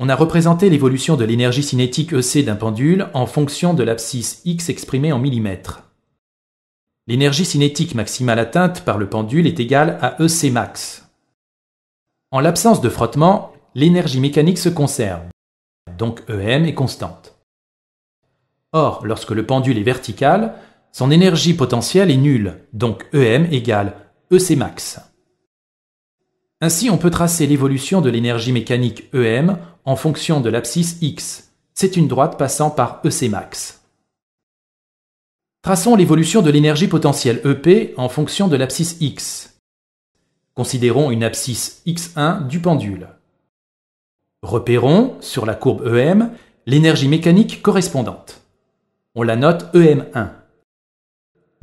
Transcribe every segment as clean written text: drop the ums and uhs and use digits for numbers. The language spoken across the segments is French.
On a représenté l'évolution de l'énergie cinétique EC d'un pendule en fonction de l'abscisse x exprimée en millimètres. L'énergie cinétique maximale atteinte par le pendule est égale à EC max. En l'absence de frottement, l'énergie mécanique se conserve, donc EM est constante. Or, lorsque le pendule est vertical, son énergie potentielle est nulle, donc EM égale EC max. Ainsi, on peut tracer l'évolution de l'énergie mécanique EM en fonction de l'abscisse x. C'est une droite passant par EC max. Traçons l'évolution de l'énergie potentielle EP en fonction de l'abscisse x. Considérons une abscisse x1 du pendule. Repérons, sur la courbe EM, l'énergie mécanique correspondante. On la note EM1.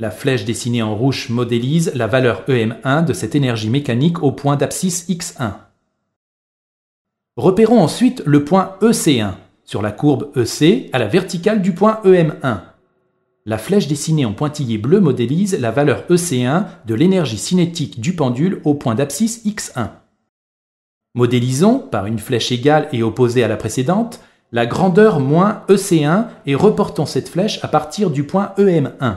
La flèche dessinée en rouge modélise la valeur EM1 de cette énergie mécanique au point d'abscisse x1. Repérons ensuite le point EC1 sur la courbe EC à la verticale du point EM1. La flèche dessinée en pointillé bleu modélise la valeur EC1 de l'énergie cinétique du pendule au point d'abscisse x1. Modélisons, par une flèche égale et opposée à la précédente, la grandeur moins EC1 et reportons cette flèche à partir du point EM1.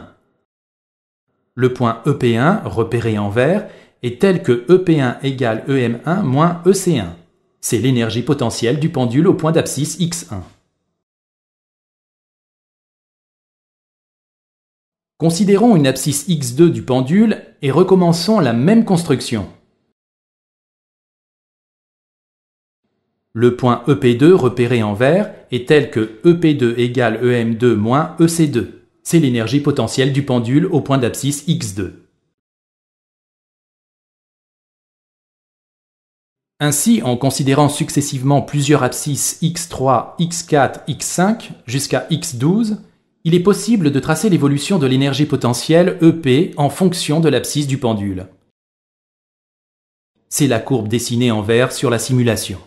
Le point EP1, repéré en vert, est tel que EP1 égale EM1 moins EC1. C'est l'énergie potentielle du pendule au point d'abscisse x1. Considérons une abscisse x2 du pendule et recommençons la même construction. Le point EP2 repéré en vert est tel que EP2 égale EM2 moins EC2. C'est l'énergie potentielle du pendule au point d'abscisse x2. Ainsi, en considérant successivement plusieurs abscisses x3, x4, x5 jusqu'à x12, il est possible de tracer l'évolution de l'énergie potentielle EP en fonction de l'abscisse du pendule. C'est la courbe dessinée en vert sur la simulation.